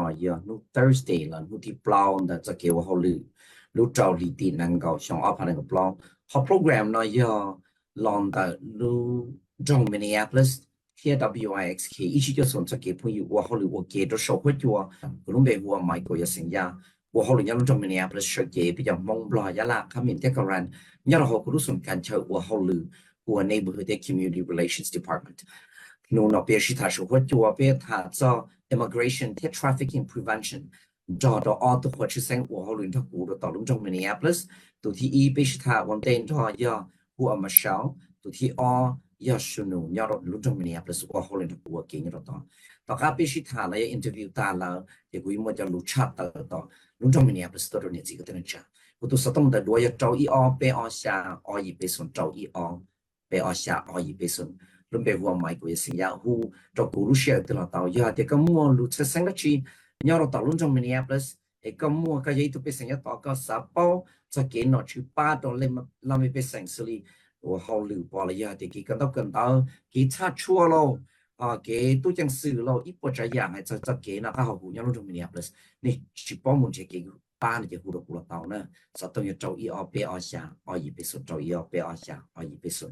nói giờ lúc Thursday là lúc thì plow đã cho kêu họ lử lúc trâu lì tin năng cầu xong ở phần plow họ program nói giờ lòng tại lúc trong Minneapolis here WIXK 一起就从这个朋友我后来我给着社会做可能被我买过一生呀我后来要从 Minneapolis 设计比较蒙不了呀啦他们这个人要后可能从干车我后来我 neighborhood community relations department นู่น别是他社会做别他做 immigration ที่ trafficking prevention จอดออตัวชื่อเสียง我后来他กู到龙中 Minneapolis ตัวที่อี别是他วันเดินจอ要หัวมาเช้าตัวที่อ้อยาชุนุยาเราลุงจงมินิอาพลิสว่าเขาเล่นตัวเก่งเราต่อการไปชิดทางเลยอินเทอร์วิวตาแล้วเดี๋ยวกูยังไม่จะรู้ชัดต่อลุงจงมินิอาพลิสตัวนี้สิก็ต้องจ้ากูตัวสต้องแต่ด้วยเจ้าอีอไปอชาออีไปส่วนเจ้าอีอไปอชาออีไปส่วนลุงไปหัวไม่กูยังสิยาหูเจ้ากูรู้เชื่อตัวเราต่อยาเดี๋ยวก็มัวรู้เชื่อสังกัดชียาเราต่อลุงจงมินิอาพลิสเอกก็มัวก็ยังตัวไปสังกัดต่อก็สับเป้าจะเก่งหน่อยชื่อป้าตัวเล่มเราไม่ไปสังสิลี我好留包了呀，的给跟到给差错咯，给都讲死咯，一波这样还这给那个好姑娘那种没呀，不是，你去帮忙去给把那些胡了到呢，啥都要找一别下，一别说找一别下，一别说。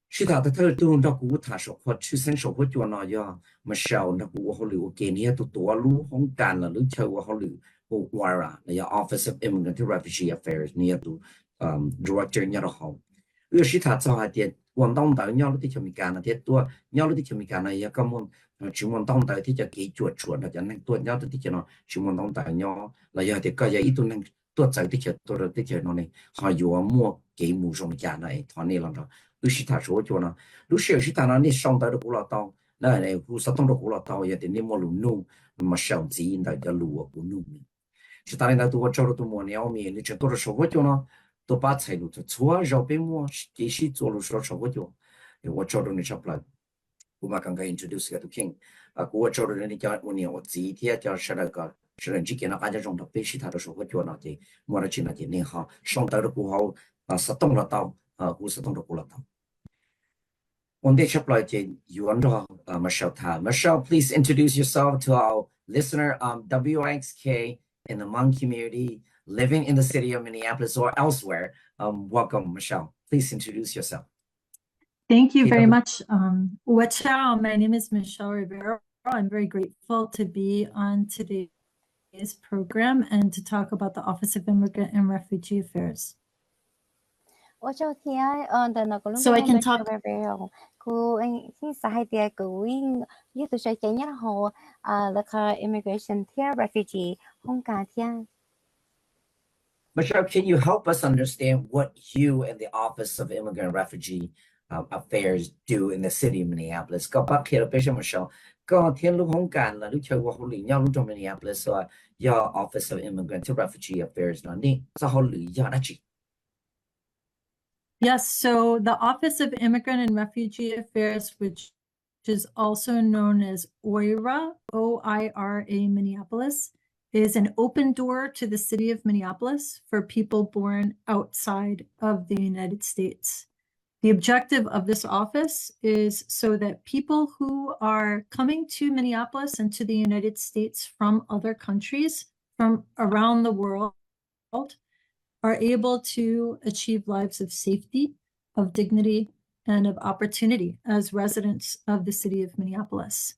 其他的他都那古他说或出生说或做那呀，没少那古我好留给你都多路红干了，路车我好留我玩啊，那呀 Office of Immigrant and Refugee Affairs 你也都Director 你也都好。有时他做下啲運動隊nhau啲條咪幹啊，啲多nhau啲條咪幹啊，也咁樣全運動隊啲就幾做啦，就能多nhau啲就喏全運動隊nhau，嗱有啲個嘢依度能多走啲就多啲就喏呢，還有啊麼幾冇上幹啊，團呢啷個，有時他說咗啦，有時他那你上到都好啦到，嗱你胡實當都好啦到，有啲你冇路弄，咁啊上自然就就路啊不弄呢，是但係那都我做到都冇鳥面，你就多咗說話咗咯。都把财路做错，绕边我继续做路说我就，我找到你差不多，我嘛刚刚 introduce 个都听，我找到你叫我呢，我今天叫是那个是人之间那大家用到必须他的说我就那的，我的去那的你好，上到的不好是动了到不是动的不了到。我哋差不多就用咗Michelle please introduce yourself to our listener WXK in the Hmong community. Living in the city of Minneapolis or elsewhere. Welcome, Michelle. Please introduce yourself. Thank you very much. Wachao, my name is Michelle Rivera. I'm very grateful to be on today's program and to talk about the Office of Immigrant and Refugee Affairs. So I can talk. Immigration refugee Michelle, can you help us understand what you and the Office of Immigrant and Refugee Affairs do in the city of Minneapolis? Có bác kia bây giờ Michelle, có thiên lúc không cần là lúc chơi qua hội nhau lúc trong Minneapolis rồi, your Office of Immigrant and Refugee Affairs nó đi, sao hội nhau đó chị? Yes, so the Office of Immigrant and Refugee Affairs, which is also known as OIRA, O-I-R-A Minneapolis, is an open door to the city of Minneapolis for people born outside of the United States. The objective of this office is so that people who are coming to Minneapolis and to the United States from other countries from around the world are able to achieve lives of safety, of dignity, and of opportunity as residents of the city of Minneapolis.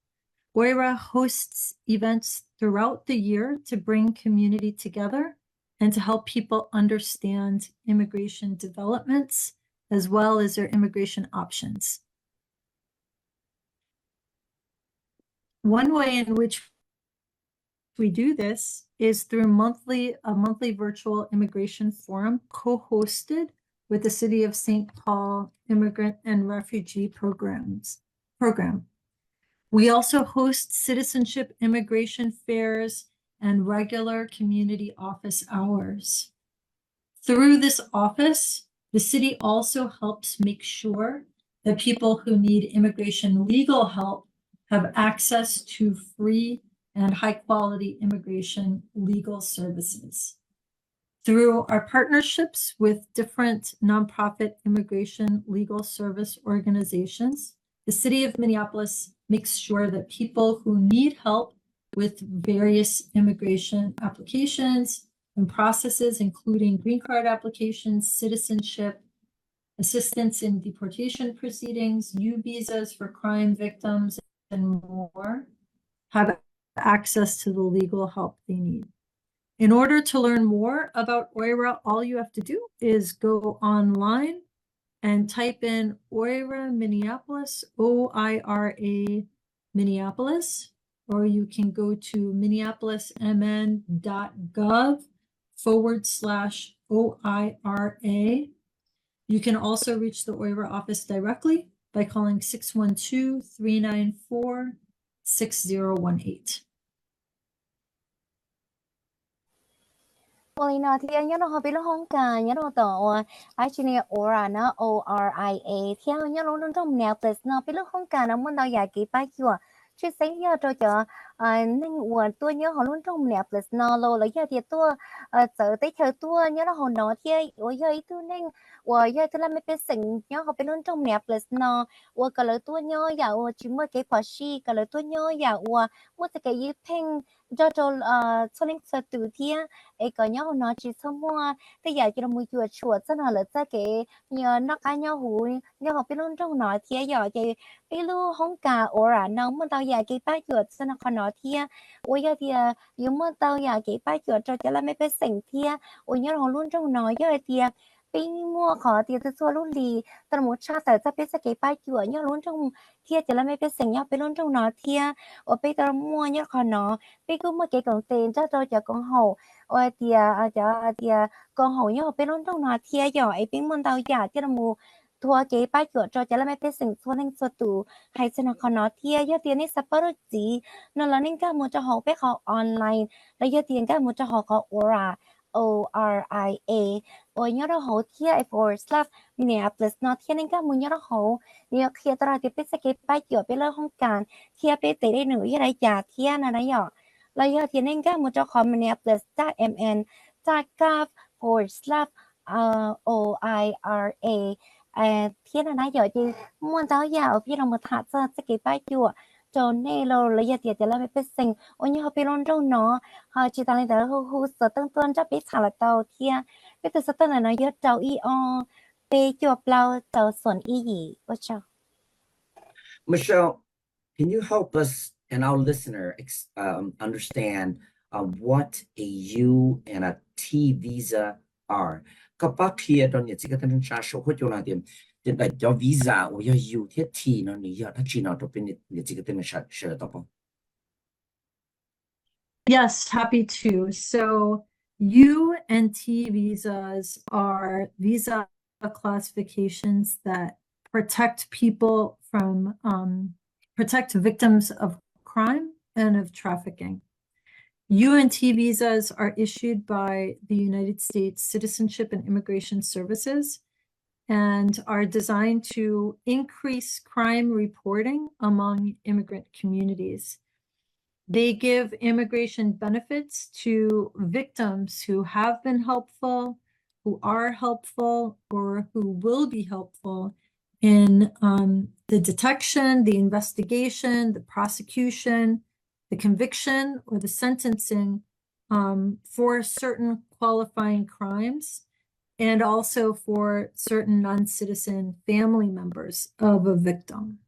OIRA hosts events throughout the year to bring community together and to help people understand immigration developments as well as their immigration options. One way in which we do this is through a monthly virtual immigration forum co-hosted with the City of St. Paul Immigrant and Refugee Program. We also host citizenship immigration fairs and regular community office hours. Through this office, the city also helps make sure that people who need immigration legal help have access to free and high-quality immigration legal services. Through our partnerships with different nonprofit immigration legal service organizations, the City of Minneapolis makes sure that people who need help with various immigration applications and processes, including green card applications, citizenship, assistance in deportation proceedings, U visas for crime victims, and more, have access to the legal help they need. In order to learn more about OIRA, all you have to do is go online and type in OIRA Minneapolis, OIRA Minneapolis, or you can go to minneapolismn.gov/OIRA. You can also reach the OIRA office directly by calling 612-394-6018. Polina thì nhớ nó hợp với nó không cả nhớ nó tổ actually ora nó ORIA theo nhớ nó trong nèo place nó với nó không cả nó muốn đâu dài kỳ ba chùa chứ sáng giờ cho nên tôi nhớ họ luôn trong nèo place nó lo lấy giờ thì tôi sợ tới chờ tôi nhớ nó họ nói thì ôi giờ tôi nên ôi giờ tôi làm mấy cáiสิ่ง nhớ họ với luôn trong nèo place nó ôi cả lời tôi nhớ giờ chỉ mới cái party cả lời tôi nhớ giờ mới cái gì thing cho cho nên sợ từ thì ấy có nhau nó chỉ xong mua bây giờ cho nó mua chuột chuột cho nó là cho cái nhờ nó cái nhau hủ nhau học biết luôn trong nó thì giờ thì biết luôn không cả ora nó muốn tao giờ cái bát chuột cho nó còn nó thì ôi giờ thì nếu muốn tao giờ cái bát chuột cho là mấy cáiสิ่ง thì ôi nhớ nó luôn trong nó giờ thì bên mua khó thì tôi xua luôn đi tao muốn tra sở cho biết cái bát chuột nhớ luôn trong thì cho là mấy cáiสิ่ง nhau biết luôn trong nó thì ở bên tao mua nhớ còn nó bên cứ mua cái cổng tiền cho con hậu ôi thì con hậu nhớ bên luôn trong nó thì giờ ấy bên muốn tao giả cho nó mua thua cái bát chuột cho là mấy cáiสิ่ง thua nên số tụ hay cho nó còn nó thì giờ tiền này sắp tới gì nó là nên cái mua cho họ biết họ onlineแล้วgiờ tiền cái mua cho họ có ORA ORIA ôi nhớ đó họ thì ấy for slash Minneapolis nó thì nên cái mua nhớ đó họเนี่ยเคลียร์ตราที่เป็นสเก็ตป้ายเกี่ยวไปเลยห้องการเคลียร์ไปเตะได้หนึ่งยังไงจ่าเทียนะนะหยอแล้วยอดเทียนนั่นก็มันจะคอมมิเนีย plus จาก mn จาก gov forward slash OIRA เทียนนะหยอจีม้วนเต้ายาวพี่เรามาถัดสเก็ตป้ายจั่วจนในเราเลยอยากจะเล่าไม่เป็นสิ่งโอ้ยเขาไปลงตรงเนาะเขาจีตาเลยแต่ฮูสตั้งต้นจะไปถ่ายเตาเทียไปตัวสตั้งไหนเนาะยอดเจ้าอีอไปจวบเราเจ้าส่วนอีหยีว่าเจ้า Michelle, can you help us and our listener understand what a U and a T visa are? ก็ปักเทียตอนนี้ที่ก็ท่านชาโชว์เขาจะมาเดียมจะได้จะวีซ่าว่าจะ U ที่ T เนาะนี่ถ้า T เนาะตัวเป็นเนี่ยที่ก็ท่านชาเชื่อต่อไป Yes, happy to. So U and T visas are visa classifications that protect people from protect victims of crime and of trafficking. U and T visas are issued by the United States Citizenship and Immigration Services and are designed to increase crime reporting among immigrant communities. They give immigration benefits to victims who have been helpful, who are helpful, or who will be helpful in the detection, the investigation, the prosecution, the conviction, or the sentencing for certain qualifying crimes, and also for certain non-citizen family members of a victim.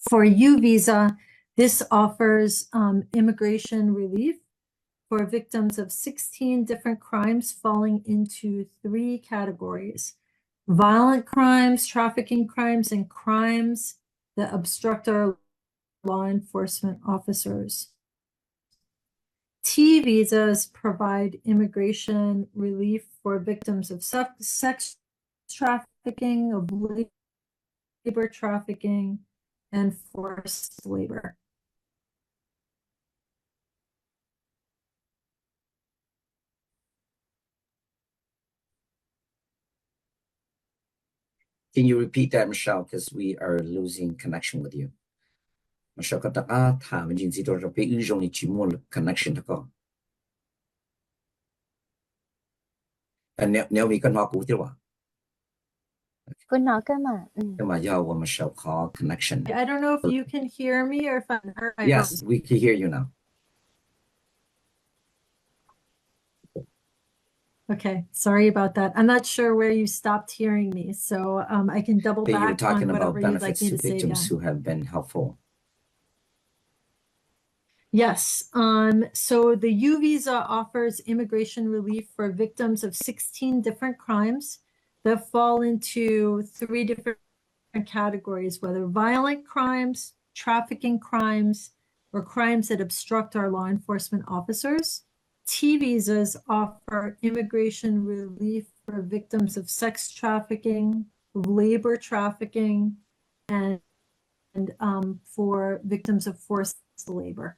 For U visa, this offers immigration relief for victims of 16 different crimes falling into 3 categories: violent crimes, trafficking crimes, and crimes that obstruct our law enforcement officers. T visas provide immigration relief for victims of sex trafficking, of labor trafficking, and forced labor. Can you repeat that, Michelle? Because we are losing connection with you. Michelle, kata ka ta menjin si tor pe ujong ni chimol connection ta ko. Neo mi kan ma ku ti wa. Good knock, Emma. Ma ya wa Michelle call connection. I don't know if you can hear me or if I'm heard. Yes, we can hear you now. Okay, sorry about that. I'm not sure where you stopped hearing me, so I can double That you were back on talking about whatever you'd like benefits me to to say victims again. who have been helpful. Yes, so the U visa offers immigration relief for victims of 16 different crimes that fall into 3 different categories, whether violent crimes, trafficking crimes, or crimes that obstruct our law enforcement officers. T visas offer immigration relief for victims of sex trafficking, labor trafficking, and for victims of forced labor.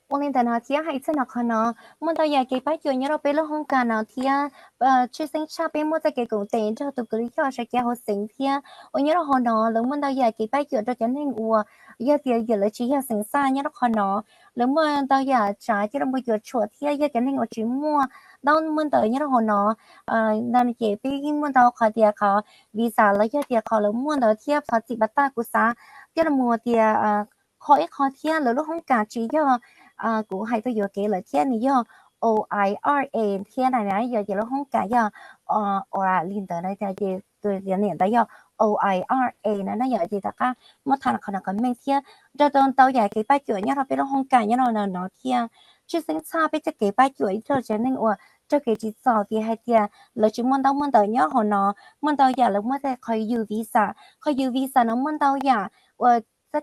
Only the Natia Heights and Akana, Montaya gave back your Europelo Honkana, Tia, choosing shopping Motake, danger to Grisha Shaka Sing Tia, on your honor, the Montaya gave back your Jacaning or yet the Yelachia Sing San Yakana, the Montaya charge with your short here, Yakaning or Chimua, down Monta Yarahona, then ye being Monta Kadiaka, Visa, like your column, Monta Tia Pati Batakusa, Yaramotia, khỏi khó thiên lỡ lúc không cả chỉ do của hai tôi vừa kể là thiên này do OIRA thiên này này giờ giờ nó không cả do ora liên tới đây thì tôi giờ này tới do OIRA nó giờ gì ta cả một thằng còn còn mấy thiên cho tôi tao giờ cái bài chữa nhá nó biết nó không cả nhá nó thiên chứ sinh xa biết cái bài chữa cho nên cho cái chỉ sợ thì hay thì là chúng muốn tao nhá hồi nó muốn tao giờ là muốn sẽ khỏi visa nó muốn tao giờ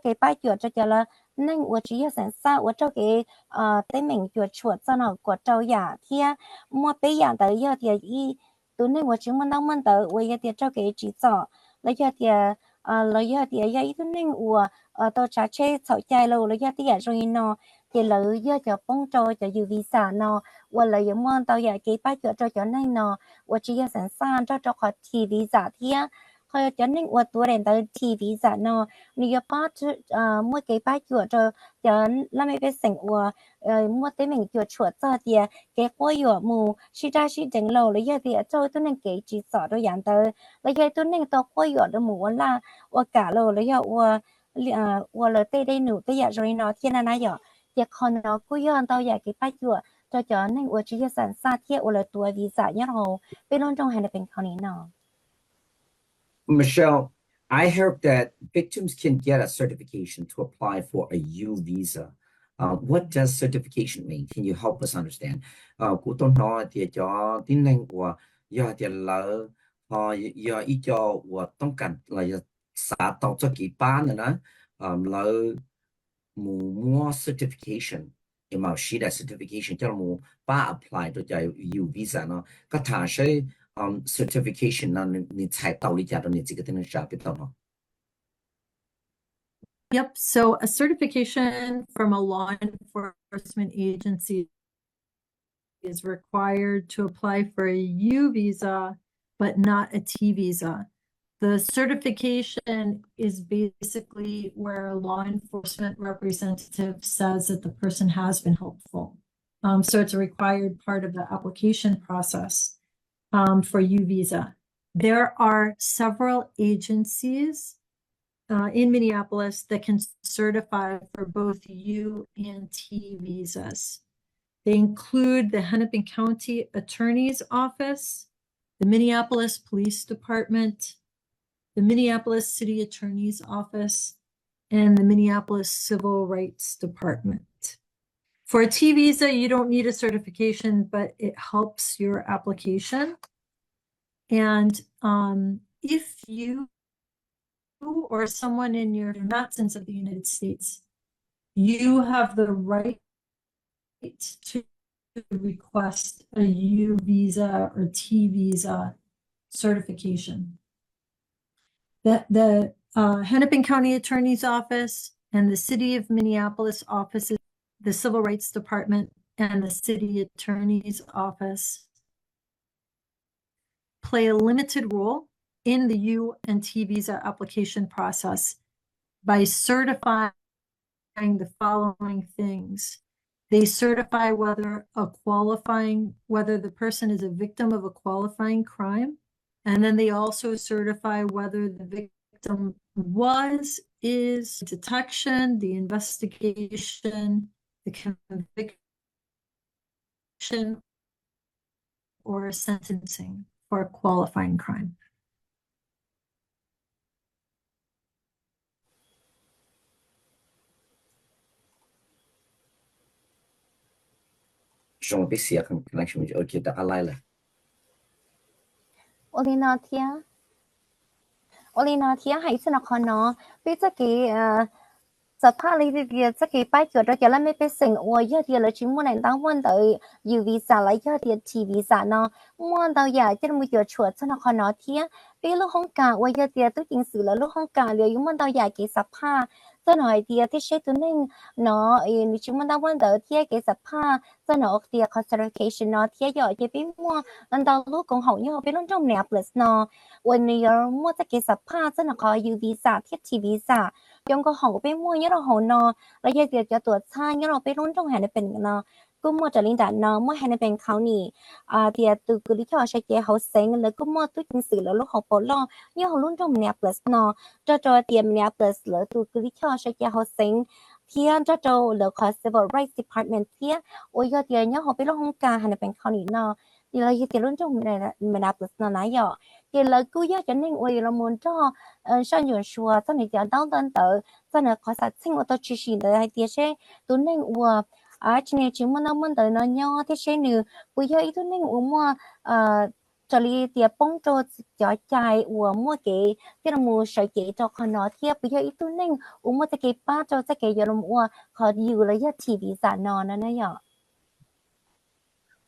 cái bài chữa cho là nên我只要想啥我这个对面就出在那个州呀天莫被养的要点一都那我只么当么的我也得这个制造了要点了要点要一个那我到查车草ใจ了了要点rồi nó thì lỡ要就帮助就有 visa nó我了有么到ya cái bài chữa cho nên nó我只要想啥cho họ thì visa thiên hơi cho nên我ตัวเรนtới thì visa nó nhiều part mỗi cái bài chữa cho làm mấy sinh mỗi cái mình chữa chuột cho thì cái qua yếu mù chỉ ra chỉ整lâu了要的做都能给至少都养的了要都能到过yếu的mù啦我搞了了要我了对对努对呀rồi nó thiên là nào thì còn nó cứ yêu tao ya cái bài chữa cho nên我只要想啥天我了ตัว visa 然后被弄中还能เป็นเขานี้เนาะ Michelle, I heard that victims can get a certification to apply for a U visa. What does certification mean? Can you help us understand? Cụ tôi nói thì cho tiếng Anh của giờ thì là giờ ý cho củaต้องการlà xã tạo cho kỳ ba nữa nè là mua certification mà sĩ đại certification cho mua ba apply cho U visa nó có thể sẽ certification 呢，你才到你家的你这个才能查得到吗？ Yep, so a certification from a law enforcement agency is required to apply for a U visa, but not a T visa. The certification is basically where a law enforcement representative says that the person has been helpful. So it's a required part of the application process for U visa. There are several agencies in Minneapolis that can certify for both U and T visas. They include the Hennepin County Attorney's Office, the Minneapolis Police Department, the Minneapolis City Attorney's Office, and the Minneapolis Civil Rights Department. For a T visa, you don't need a certification, but it helps your application. And if you or someone in your not citizens of the United States, you have the right to request a U visa or T visa certification. The Hennepin County Attorney's Office and the City of Minneapolis offices, the Civil Rights Department and the City Attorney's Office play a limited role in the U and T visa application process by certifying the following things. They certify whether the person is a victim of a qualifying crime. And then they also certify whether the victim is detection, the investigation, the conviction, or sentencing for a qualifying crime. Trong biết xia không connection với okay đã alai là Olinatia hay sẽ nó còn nó biết cáiสภาพเลยเดียวจะกี่ป้ายเกิดเราจะเล่นไม่เป็นสิ่งอวยเยอะเดียวเลยชิ้นมันตั้งวันเตยอยู่วีซ่าเลยเยอะเดียวทีวีซ่าเนาะมันเราอยากจะมีเยอะชัวร์จะนครเนาะเทียเป็นลูกของกาอวยเยอะเดียวตัวจริงสื่อแล้วลูกของกาเดียวยุ่งมันเราอยากกี่สภาพจะหน่อยเดียวที่ใช้ตัวนึงเนาะในชิ้นมันตั้งวันเตยเทียกี่สภาพจะหน่อยเดียว consideration เนาะเทียอยากจะเป็นมัวนั่นเราลูกของเขาเนาะเป็นลูกจอมแนบเลยเนาะวันนี้มัวจะกี่สภาพจะหน่อยอยู่วีซ่าเทียทีวีซ่ายังก็เขาไปมั่วเนี่ยเราเขาเนาะแล้วยังเดี๋ยวจะตรวจช่างเนี่ยเราไปรุ่นตรงแห่งเป็นเนาะก็มั่วจะลินดาเนาะมั่วแห่งเป็นเขานี่เดี๋ยวตัวกุลิเขาใช้เจ้าเขาเซ็งแล้วก็มั่วตัวจริงสื่อแล้วลูกเขาปลอเนี่ยเขารุ่นตรงเนี่ยเปลือกเนาะจะเตรียมเนี่ยเปลือกแล้วตัวกุลิเขาใช้เจ้าเขาเซ็งเทียนจะแล้วขอ civil rights department เทียโอ้ยเดี๋ยวเนี่ยเขาไปรุ่นของการแห่งเป็นเขานี่เนาะเดี๋ยวเราจะรุ่นตรงเนี่ยเปลือกเนาะนะอย่าเดี๋ยวเราก็อยากจะนิ่งโอ้ยเรามุ่งจ่อ上有说在你讲当当的在那考察清我都去寻的还的些都能我今年全部那么的那样的些呢不要一都能我么这里的帮助交在我么给这个么设计做可能贴不要一都能我么这个把做这个有了我可有了一 TV 上那样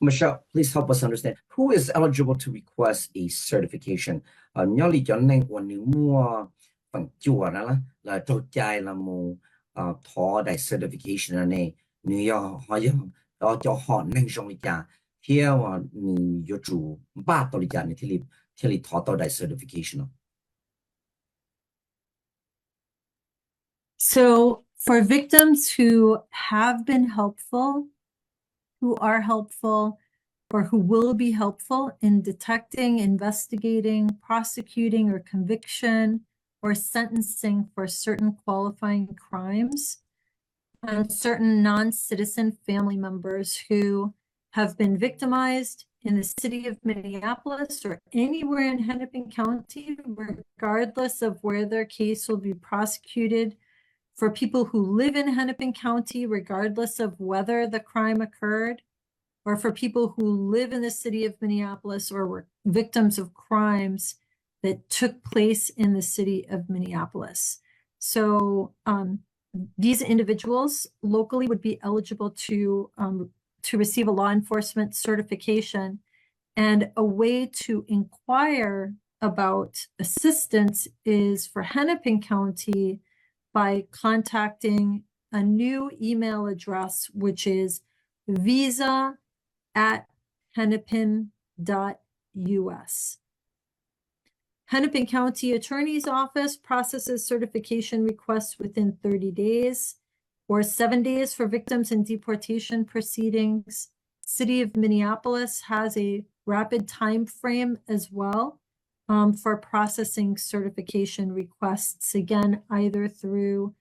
Michelle, please help us understand who is eligible to request a certification. Nhớ lý cho nên quan nếu mua bằng chùa đó là trâu chai là một thọ đại certification này nếu họ đó cho họ Neng Xiong lý cha here và nếu chủ ba tổ lý cha này thì thọ tổ đại certification. So for victims who have been helpful, who are helpful, or who will be helpful in detecting, investigating, prosecuting, or conviction, or sentencing for certain qualifying crimes, and certain non-citizen family members who have been victimized in the city of Minneapolis or anywhere in Hennepin County, regardless of where their case will be prosecuted, for people who live in Hennepin County, regardless of whether the crime occurred, or for people who live in the city of Minneapolis or were victims of crimes that took place in the city of Minneapolis. So these individuals locally would be eligible to receive a law enforcement certification, and a way to inquire about assistance is for Hennepin County by contacting a new email address, which is visa@hennepin.us. Hennepin County Attorney's Office processes certification requests within 30 days or 7 days for victims in deportation proceedings. City of Minneapolis has a rapid time frame as well for processing certification requests, again, either through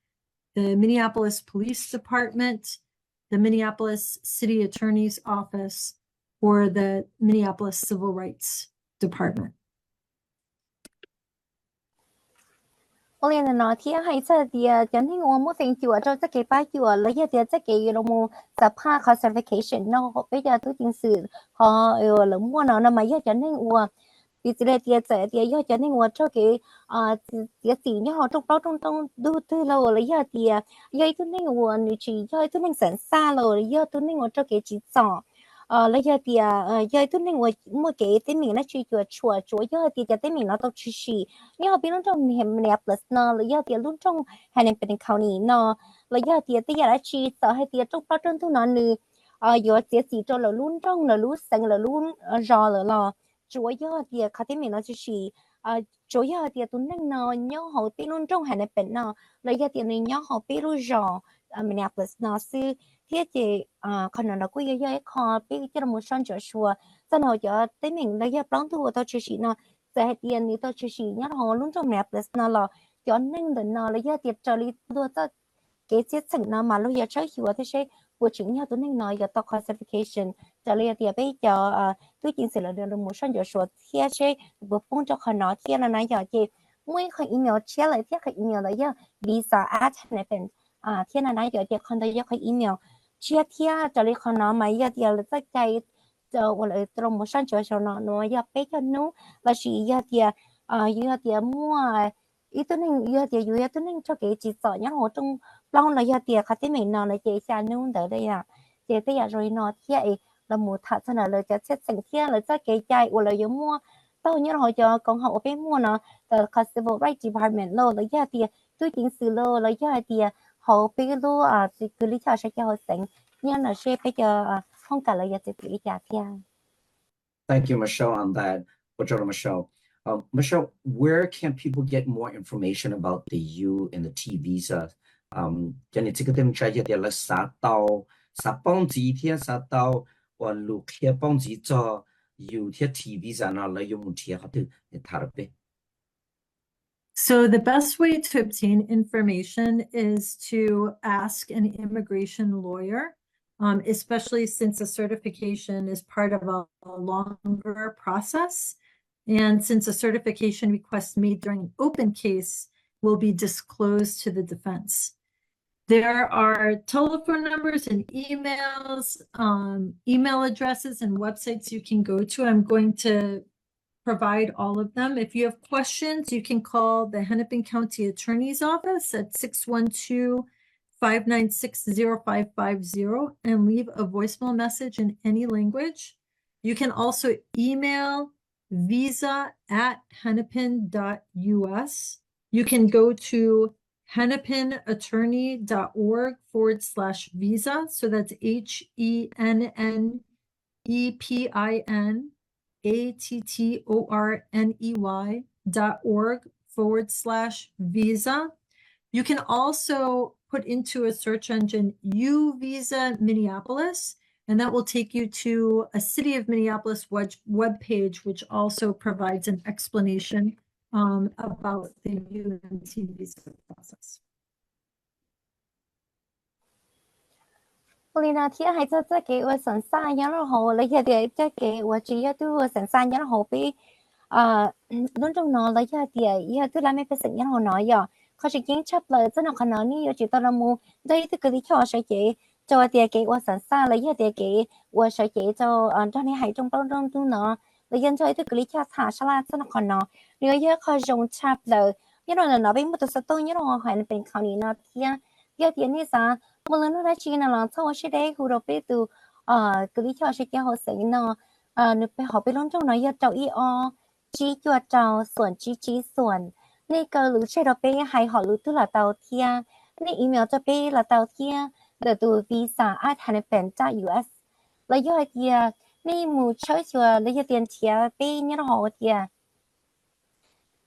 the Minneapolis Police Department, the Minneapolis City Attorney's Office, or the Minneapolis Civil Rights Department. 我连那天还在的，今天我们分组做这个把组，了一点这个有么สภาพ classification เนาะไปจะตัวจริงสื่อพอหรือมั่วเนาะมาอยากจะนั่งวัวปีเจเตียเจเตียอยากจะนั่งวัวเจ้าเก๋เตียสีเนี่ยเขาต้องดูตัวเราเลยอยากเตียอยากตัวนั่งวัวนี่จีอยากตัวนั่งสันซ่าเราอยากตัวนั่งวัวเจ้าเก๋จีจ่อแล้วอยากเตียอยากตัวนั่งวัวมั่วเก๋เต็มหนึ่งนะจีชัวอยากเตียจะเต็มหนึ่งเราต้องชี้เนี่ยเขาเป็นรุ่นจงเห็นมันเนี่ย plus เนาะแล้วอยากเตียรุ่นจงให้เนี่ยเป็นเขานี่เนาะแล้วอยากเตียแต่อยากชี้ต่อให้เตียจงป้าจนตัวนั้นนี่อยากเตียสีจนเรารุ่นจงเรารุ่นสังเรารุ่นรอเรา chúa giờ thì khá thế mình nói chỉ chúa giờ thì tôi nên nói nhớ họ biết luôn trong hành này bệnh nó lấy giờ thì mình nhớ họ biết luôn rõ mình nhập plus nó sư thiết thì còn nó cũng giờ khó biết cái một son chỗ chùa sau đó giờ tới mình lấy giờ plong thu tao chỉ nó sẽ tiền thì tôi chỉ nhớ hồ luôn trong nẹp nó là cho nên đến nó là giờ tiệt cho lý đua cho cái chiếc sừng nó mà lúc giờ chơi hiểu thế sẽ của chính nhau tôi nên nói giờ tao classification cho lý tiệt bây giờ tôi chính sẽ là đường một số giờ số thiết sẽ bộ phong cho họ nói thiết là nói giờ chị mỗi khi email chia lại thiết khi email là giờ visa at nàyเป็นthiết là nói giờ chị con tôi giờ khi email chia thiết cho lý con nó mà giờ tiệt là tất cả choว่าเลยตรงมาชั้นจะnó nói giờ bé cho nó là chỉ giờ giờ mua ý tôi nên giờ tôi nên cho cái chỉ sợ nhá hồ trong lâu là giờ khá thế mình nó là chị xa nung tới đây chị tới giờ rồi nó thiệt là một thật cho nó làจะเช็ดสิ่งที่là cho cái chạyว่าเลยmua tao nhớ hồi cho con học bé mua nó từ civil rights department lo là giờ tôi chính sự lo là giờ họ bé lo thì cứ lý cho sẽ cho họ sinh nhưng là sẽ bây giờ không cả là giờ tự lý trả thiệt. Thank you, Michelle, on that. Michelle. Michelle, where can people get more information about the U and the T visa? Cho nên这个点在这点了三帮几天三到我录天帮几做有天 T visa 那了有问题好的他的呗。So the best way to obtain information is to ask an immigration lawyer, especially since a certification is part of a longer process. And since a certification request made during an open case will be disclosed to the defense. There are telephone numbers and emails, email addresses and websites you can go to. I'm going to provide all of them. If you have questions, you can call the Hennepin County Attorney's Office at 612-596-0550 and leave a voicemail message in any language. You can also email visa@hennepin.us. You can go to hennepinattorney.org/visa. So that's HENNEPINATTORNEY.org/visa. You can also put into a search engine U Visa Minneapolis, and that will take you to a City of Minneapolis web page, which also provides an explanation about the UNT visa process. Lina thì hay cho cái ở sẵn sàng nhá nó hồ lấy giờ cho cái ở chỉ tôi ở sẵn sàng nhá nó hồ bị luôn trong nó lấy giờ tôi làm mấy cái sự nhá hồ nói giờเขาจะกินชับเลยจะนอกขนาดนี้อยู่ตอนมูได้ที่กระดิ่งชอใช้เจcho cái ở sẵn sàng lấy giờ cái ởใช้เจcho này hay trong trong nó lấy dân cho cái lý cho thả xa laจะนอกขนาดnếu giờเขาdùngชับเลยnhá nó bên mộtตัวสตูnhá nó hayเป็นคราวนี้เนาะที่นี่ซะmột lần nữa chỉ là sau khi đấy hụt bị từ cái lý cho sẽ kéo họ sẽ nó đượcไปhọไปล้นtrong nó giờ trâu chỉ cho trâuส่วนchỉส่วนนี่ก็รู้ใช่เราไปให้họรู้ตัวlà tàu thiaนี่ email จะไปlà tàu thia để từ visa at Hennepin US lấy giờ thiaนี่มูchơi chưa lấy giờ tiền thiaไปnhớ họ thia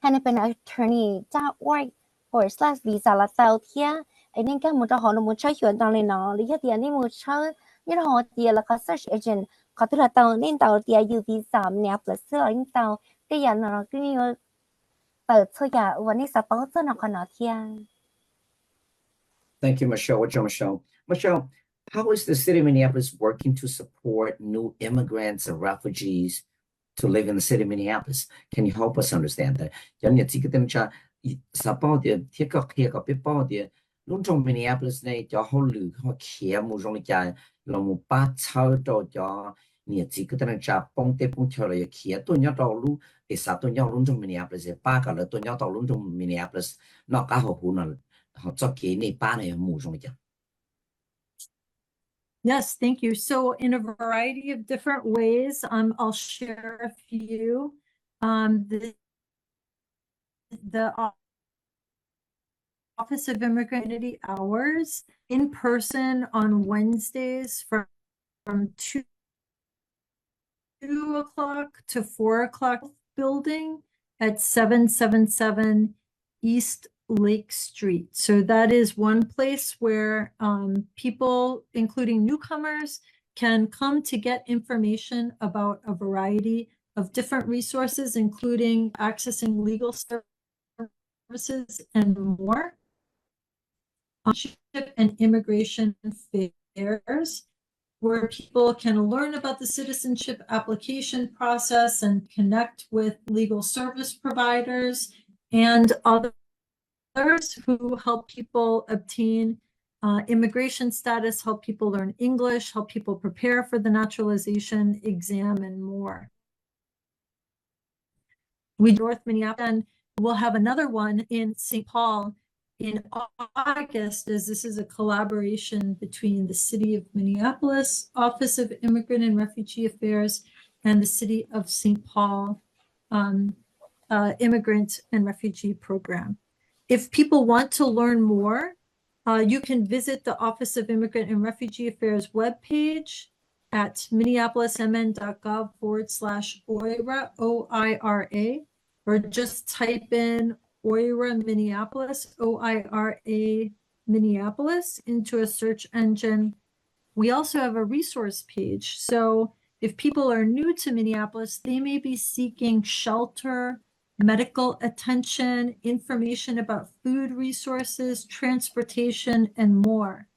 hennepinattorney.org/visa là tàu thia anh nên cái một trò họ là một chơi chuyện tao lên nó lý do tiền đi một chơi như là họ tiền là có search agent có tức là tàu nên tàu tiềnอยู่visa nẹp là xưa anh tàu cái giờ nó cứ nhưเปิดthôi giờวันนี้สปอร์ตnó còn nó thiên. Thank you, Michelle. Michelle, how is the city of Minneapolis working to support new immigrants and refugees to live in the city of Minneapolis? Can you help us understand that? Giống như chỉ cái tên cha support the thiết cái biết bao the luôn trong Minneapolis này cho họ lựa họ kia một trong cái là một ba sáu cho nhiều chỉ cái tên cha bông theo là kia tôi nhớ đầu luôn để sao tôi nhớ luôn trong Minneapolis ba cái là tôi nhớ đầu luôn trong Minneapolis nó cả họ nó họ cho cái này ba này một trong cái. Yes, thank you. So in a variety of different ways, I'll share a few. The Office of Immigrant hours in person on Wednesdays from 2 o'clock to 4 o'clock building at 777 East Lake Street. So that is one place where people, including newcomers, can come to get information about a variety of different resources, including accessing legal services and more. And immigration fairs, where people can learn about the citizenship application process and connect with legal service providers and others who help people obtain immigration status, help people learn English, help people prepare for the naturalization exam, and more. We North Minneapolis, and we'll have another one in St. Paul in August, as this is a collaboration between the City of Minneapolis Office of Immigrant and Refugee Affairs and the City of St. Paul Immigrant and Refugee Program. If people want to learn more, you can visit the Office of Immigrant and Refugee Affairs webpage at minneapolismn.gov/OIRA, OIRA, or just type in OIRA Minneapolis, OIRA Minneapolis, into a search engine. We also have a resource page. So if people are new to Minneapolis, they may be seeking shelter, medical attention, information about food resources, transportation, and more.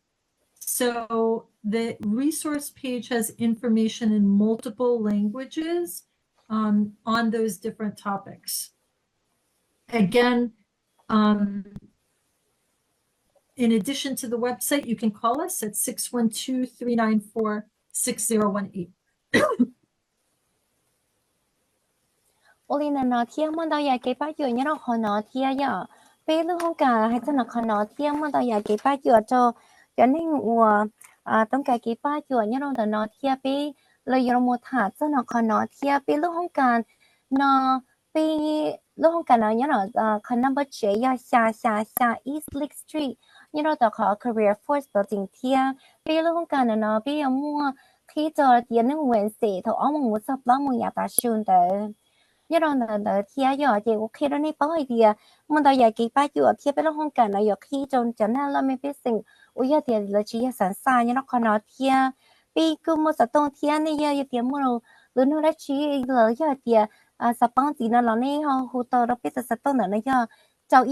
So the resource page has information in multiple languages on those different topics. Again, in addition to the website, you can call us at 612-394-6018. Olina nó thiêng mà đâu cái bao giờ nhớ nó khó nó thiêng giờ bây lúc không cả hay cho nó khó nó thiêng mà đâu cái bao giờ cho nên tông cái bao giờ nhớ nó thiêng bây lời giờ một thả cho nó khó nó thiêng bây lúc không cả nó bây lúc không cả nó nhớ nó khó number 7要下 East Lake Street nhớ nó khó Career Force 到今天bây lúc không cả nó bây giờ mua khi cho tiền nó nguyện sẽ thầu ông một sắp lắm một nhà ta xuân tới nhớ đâu là thiệt giờ chị ok đó này bao thì mình đâu giờ cái bao giờ thiệt bây giờ không cần là giờ khi trong chấn là mình biết sinh ôi giờ thì là chỉ sẵn sàng nhớ nó còn nó thiệt vì cứ một số tông thiệt này giờ thì mua luôn nó đã chỉ là giờ thì sắp bằng gì nó này họ hỗ trợ đó biết sắp tông nữa giờ cháu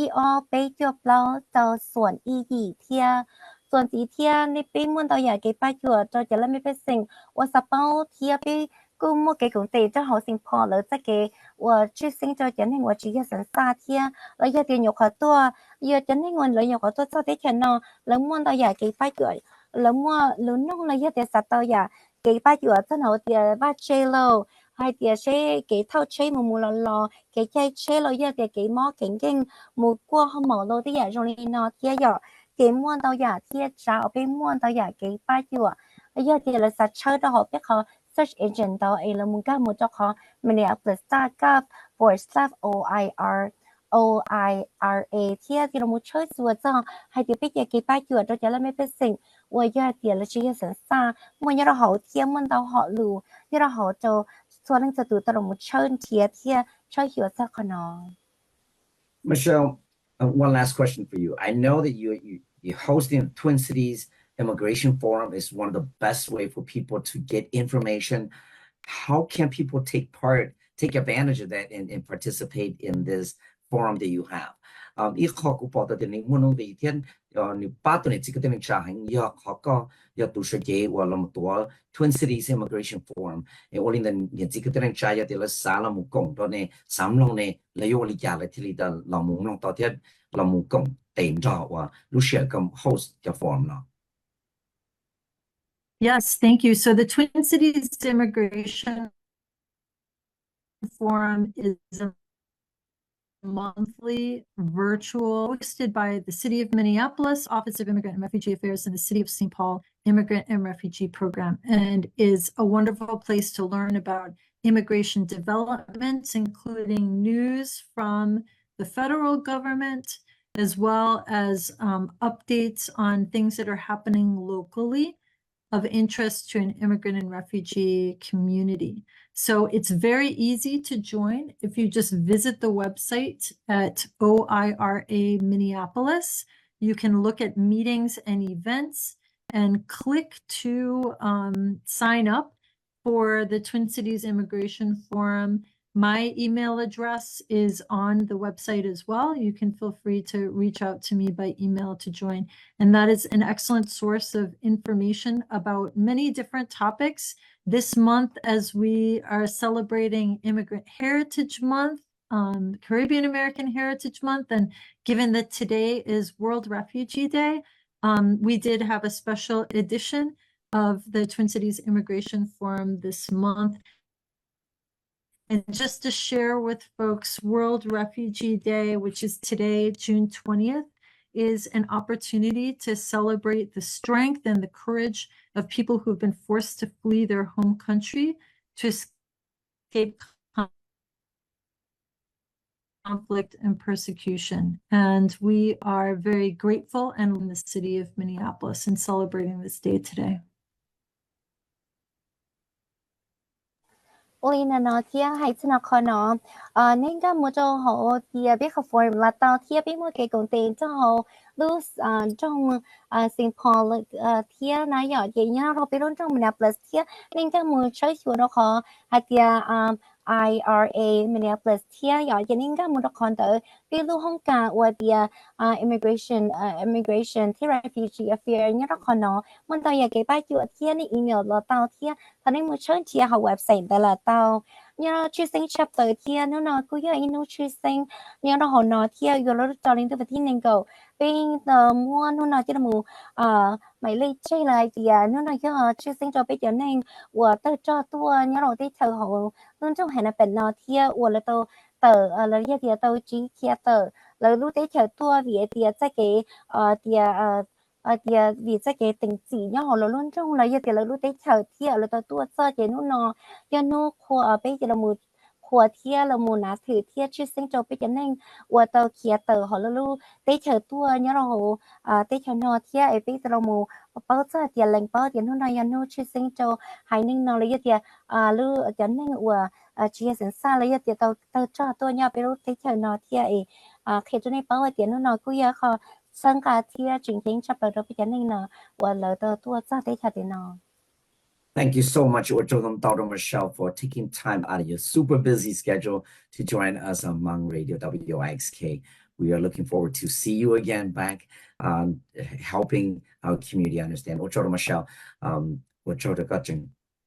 bây giờ bao cháuส่วนgì thiệtส่วนgì thiệt này bây mình đâu giờ cái bao giờ cho chấn là mình biết sinh ôi sắp bằng thiệt bây cứ một cái công ty cho họ sinh phò了这个我去sinh cho真係我只要成3天了要點有好多要真係我了有好多做啲錢咯了摸到呀幾百個了摸了弄了要點實到呀幾百個真係點把車咯hay điểm xe cái thao xe mù lò cái chạy xe lo ya điểm cái mỏ kinh kinh một qua không mở lo đi ya rồi nó kia ya cái mua到呀贴找被摸到呀幾百個ya điểm là sát chơi đó họ biết họ search engine 到 là một cái một cho họ Minneapolis.gov/OIRA ที่เราไม่ช่วยส่วนจ้าให้ที่ไปเจอกี่ป้ายจุดเราจะเล่าไม่เป็นสิ่งว่าอยากเดี๋ยวเราจะยังสันซ่ามันยังเราหาเที่ยวมันเราหาลูยังเราหาโจส่วนนั้นจะตัวเราไม่เชิญเที่ยวช่วยหัวจ้าขนม Michelle, one last question for you. I know that you're hosting Twin Cities Immigration Forum is one of the best way for people to get information. How can people take advantage of that and participate in this forum that you have? 一考古报道的你们弄的一天，你8年这个的查行要考个要读书节我那么多 Twin Cities Immigration Forum， 我领的你这个的查要的了啥了么讲到呢，3弄呢，来有我理解了这里的老母弄到天老母讲点着哇，路线跟 host 的 forum 了。Yes, thank you. So the Twin Cities Immigration Forum is a monthly virtual hosted by the City of Minneapolis Office of Immigrant and Refugee Affairs and the City of St. Paul Immigrant and Refugee Program, and is a wonderful place to learn about immigration developments, including news from the federal government, as well as updates on things that are happening locally of interest to an immigrant and refugee community. So it's very easy to join. If you just visit the website at OIRA Minneapolis, you can look at meetings and events and click to sign up for the Twin Cities Immigration Forum. My email address is on the website as well. You can feel free to reach out to me by email to join. And that is an excellent source of information about many different topics. This month, as we are celebrating Immigrant Heritage Month, Caribbean American Heritage Month, and given that today is World Refugee Day, we did have a special edition of the Twin Cities Immigration Forum this month. And just to share with folks, World Refugee Day, which is today, June 20th, is an opportunity to celebrate the strength and the courage of people who have been forced to flee their home country to escape conflict and persecution. And we are very grateful and in the city of Minneapolis in celebrating this day today. Olina nó thia hay chân nó khó nó nên ra một cho họ thia biết học phổi là tao thia biết một cái công ty cho họ lúc trong Saint Paul thia nói nhỏ vậy nhá họ biết luôn trong Minneapolis thia nên ra một chơi chùa nó khó hay thia IRA Minneapolis thia nhỏ vậy nên ra một con tới biết lúc không cả và thia immigration thia refugee affair nhá nó khó nó mình tao giờ cái bài chùa thia này email là tao thia thằng này một chơi thia họ website đó là tao nhớ chuyên sinh chapter thia nó nói cứ giờ inu chuyên sinh nhớ nó họ nói thia rồi nó cho lên tới vật thiên cầu bên mua nó nói cho nó mù mày lấy chơi lại thì nó nói cho chuyên sinh cho bây giờ nên của tao cho tôi nhớ rồi tới thờ họ luôn trong hệ là bệnh nó thia của là tao là giờ thì tao chỉ kia là lúc tới chờ tôi vì thì cái thì vì cái tình chỉ nhá họ luôn trong là giờ thì là lúc tới chờ thì là tao cho cái nó cho nó khoa bây giờ là một khoa thì là một nát thử thì chưa sinh cho bây giờ nên và tao kia họ lúc tới chờ tôi nhá họ tới chờ nó thì bây giờ là một bao giờ thì lệnh bao thì nó nói nó chưa sinh cho hai nên nó là giờ thì lúc cho nên và chia sẻ xa là giờ thì tao cho tôi nhá bây giờ tới chờ nó thì khi cho nên bao thì nó nói cứ giờ họ sang cả thì chuyển chính chấp được bây giờ nên là và lời tôi cho tới chờ thì nó. Thank you so much, Dr. Michelle, for taking time out of your super busy schedule to join us on Hmong Radio WXK. We are looking forward to see you again back, helping our community understand. Dr. Michelle,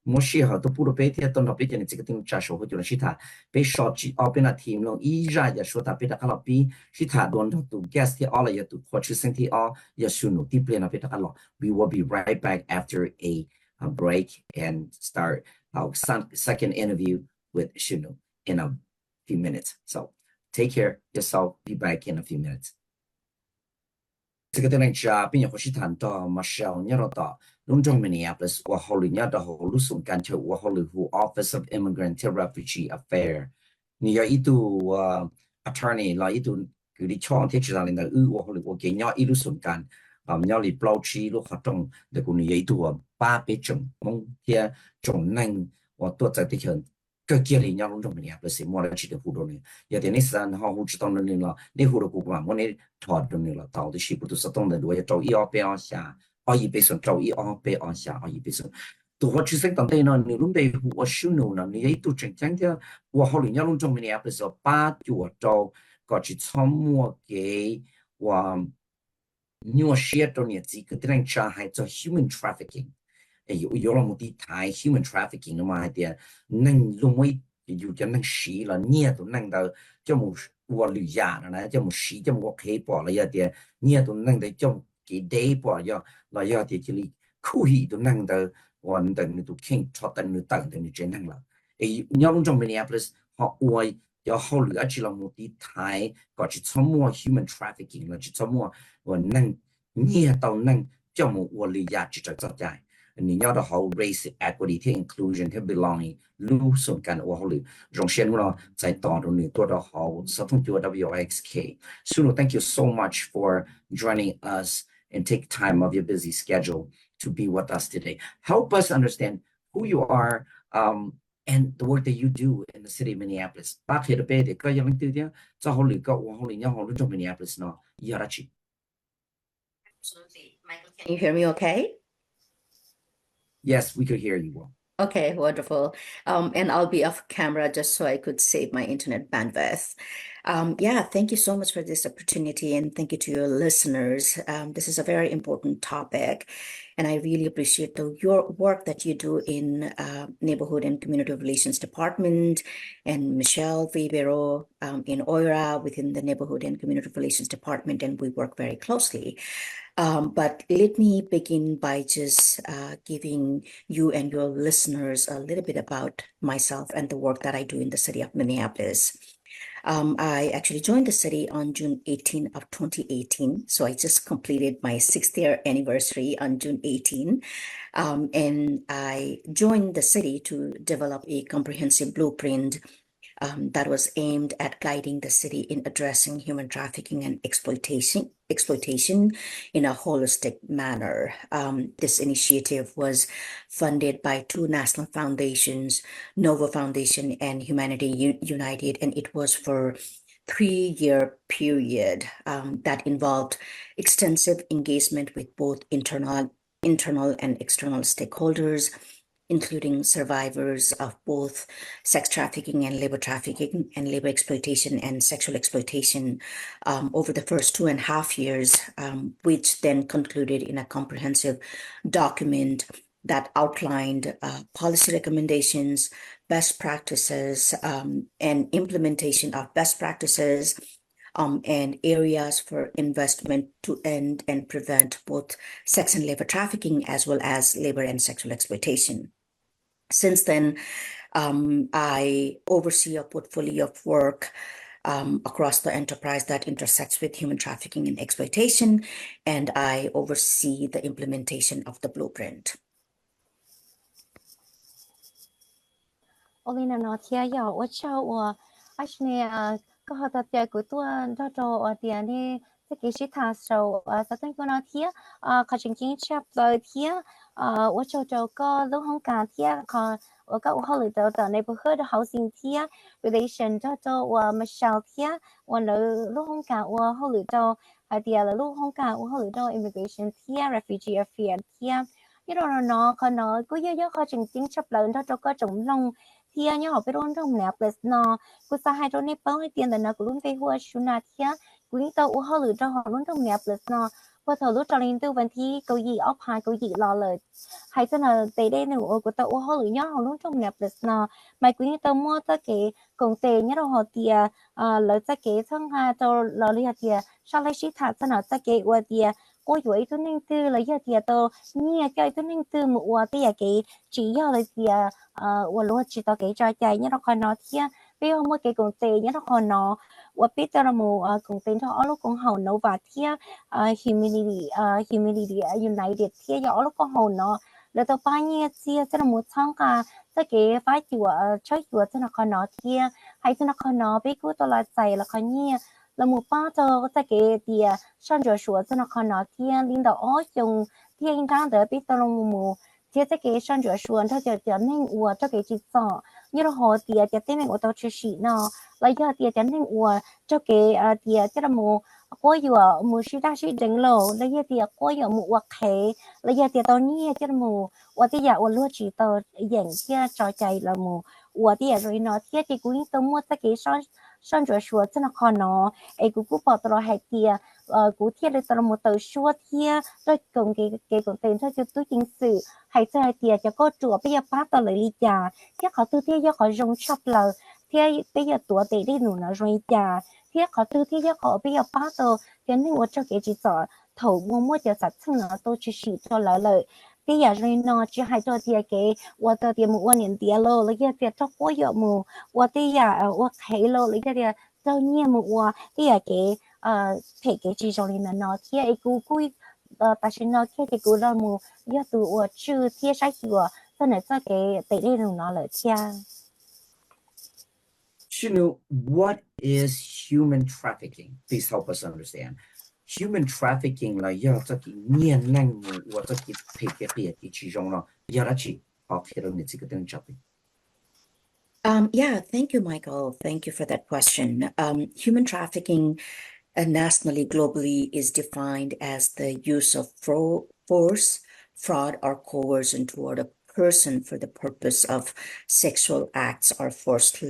mỗi khi họ tôi phụ bé thì tôi nói bây giờ này cái tiếng trả số của chúng ta bé short chỉ ở bên là team luôn ý ra giờ số ta bé đã cái là bi khi ta đón tụ guest thì ở lại giờ tụ họ chữ sinh thì ở giờ số nụ tiếp lên là bé đã cái là we will be right back after a break and start our second interview with Shunu in a few minutes. So take care yourself. Be back in a few minutes. Cái tên này cha bây giờ có sĩ谈到 Michelle nhớ đó luôn trong Minneapolis và họ nhớ đó họ lúc xuống can cho và họ who Office of Immigrant and Refugee Affairs. Nhiều ít attorney là ít cứ đi chọn thì chỉ là nên là và họ và cái nhau ít lúc xuống can nhau đi báo chí lúc hoạt động để cũng nhiều ít ba bé chồng mong kia chồng năng và tôi tại thì hơn cái kia thì nhau luôn trong Minneapolis mua lại chỉ được phụ đồ này giờ thì nên họ hỗ trợ tao nên là nên phụ đồ của mà muốn nên thoát được nên là tao thì chỉ phụ đồ sát tông nên đuổi trâu ở bên xa ở bên sân trâu ở bên xa ở bên sân tụi họ chỉ sinh tận đây nó nếu lúc đây họ sử dụng nó nếu tụi chính chính thì và họ liền nhau luôn trong Minneapolis ba chùa trâu có chỉ tham mua cái và nhiều share trong nhà chỉ cái tên cha hay cho human trafficking有了目的台 human trafficking 的嘛的，能容易有点能洗了，你都能到叫么我旅亚的呢，叫么洗叫么我开包了呀的，你都能到叫给带包呀，那呀的这里口语都能到，我等你都听，超等你等你真能了。你要弄种 Minneapolis 好爱要好了，去了目的台，搞去参谋 human trafficking 了，去参谋我能你都能叫么我旅亚去这在。你要的好 race equity 和 inclusion 和 belonging 路上干我好了，让先了在当中你做得好，社通就 WXK. Suno, thank you so much for joining us and take time of your busy schedule to be with us today. Help us understand who you are and the work that you do in the city of Minneapolis. Back here, the bed, cái yang tư thế, cho họ lựa họ họ nhau họ trong Minneapolis nó, yarachi. Absolutely, Michael. Can you hear me okay? Yes, we could hear you well. Okay, wonderful. And I'll be off camera just so I could save my internet bandwidth. Yeah, thank you so much for this opportunity, and thank you to your listeners. This is a very important topic, and I really appreciate your work that you do in Neighborhood and Community Relations Department, and Michelle Rivero in OIRA within the Neighborhood and Community Relations Department, and we work very closely. But let me begin by just giving you and your listeners a little bit about myself and the work that I do in the city of Minneapolis. I actually joined the city on June 18 of 2018. So I just completed my 6th-year anniversary on June 18. And I joined the city to develop a comprehensive blueprint that was aimed at guiding the city in addressing human trafficking and exploitation in a holistic manner. This initiative was funded by 2 national foundations, Nova Foundation and Humanity United, and it was for 3-year period that involved extensive engagement with both internal and external stakeholders, including survivors of both sex trafficking and labor trafficking and labor exploitation and sexual exploitation over the first 2.5 years, which then concluded in a comprehensive document that outlined policy recommendations, best practices, and implementation of best practices, and areas for investment to end and prevent both sex and labor trafficking as well as labor and sexual exploitation. Since then, I oversee a portfolio of work across the enterprise that intersects with human trafficking and exploitation, and I oversee the implementation of the blueprint. Olina nó thia yo wa chao wa actually có hợp tác tiệc của tôi cho cho tiền đi cái shi tha so sa tan ko na thia ka ching ching chap lo thia wa cho cho có lúc hong ka thia ka wa ka ho lu to neighborhood housing thia relation cho wa Michelle thia wa lúc hong ka wa ho lu to tia là lúc hong ka wa ho lu to immigration thia refugee affairs thia you know nó nó cứ yo ka ching ching chap lo cho có trồng long thia nhớ học bên trong nè plus nó cứ sa hai trong này bao nhiêu tiền là nó cũng luôn cái hoa suna thia cũng tao u họ lựa cho họ luôn trong nè plus nó qua thầu lúc cho lên tư vấn thi câu gì ốp hai câu gì lo lời hay cho là tới đây nữa của tao u họ lựa nhớ họ luôn trong nè plus nó mày cũng tao mua tới cái công ty nhớ đâu họ tia lợi tới cái thằng ha tao lo lý tia sau này sĩ thật cho nó tới cái qua tia cô dối tôi nên tư lấy giờ tia tao nhia chơi tôi nên tư một qua cái chỉ giờ lấy tia và lúc chỉ tao cái trò chơi nhớ nó còn nó thia bây giờ mỗi cái công ty nhớ nó còn nó và biết tao là một công ty cho lúc con hậu nấu và thia Humanity United thia giờ lúc con hậu nó là tao bao nhiêu thia cho nó một tháng cả cái phải chùa chơi chùa cho nó còn nó thia hay cho nó còn nó biết cứ tao là chạy là còn nhia là một ba tao cái tia sang chỗ chùa cho nó còn nó thia linh đạo ở trong thia in tháng để biết tao là một thế cái sang chỗ xuân它就nên ua cho cái chỉ rõ như là họ tiệt cho tên mình của tao chỉ xí nó lấy cho tiệt cho nên ua cho cái tiệt cho là một có vừa một sĩ đa sĩ đỉnh lầu lấy cho tiệt có vừa một hoặc hệ lấy cho tiệt tao nhia cho là một và tiệt ua luôn chỉ tao dạng kia trò chạy là một ua tiệt rồi nó tiệt thì cũng tao mua cái sang chỗ xuân cho nó còn nó ấy cũng bảo tao hay tiệt cụ thể là tao một tờ xuân tiệt rồi cùng cái công ty cho tôi chính sự hay cho tiệt cho có chùa bây giờ bắt tao lấy lý trà thế họ tư thế cho họ dùng shop là thế bây giờ tuổi tệ đi nụ nó rồi trà thế họ tư thế cho họ bây giờ bắt tao thế nên我cho cái chỉ sợ thầu mua cho sạch xong nó tôi chỉ xịt cho lợi bây giờ rồi nó chỉ hay cho tiệt cái我的tiệt một年tiệt lo lấy cái tiệt cho có giờ một我bây giờ我thấy lo lấy cái tiệt cho nhiều một bây giờ cái thể cái chỉ cho nên nó thế cú ta xin nói cái cú là một giờ từ chưa thiết sai của cho nên cho cái tỷ lệ nó lợi theo. Shinu, what is human trafficking? Please help us understand. Human trafficking là do cho cái niên năng của cho cái thể cái chỉ trong nó do đó chỉ học theo được những cái topic. Yeah, thank you, Michael. Thank you for that question. Human trafficking nationally, globally, is defined as the use of force, fraud, or coercion toward a person for the purpose of sexual acts or forced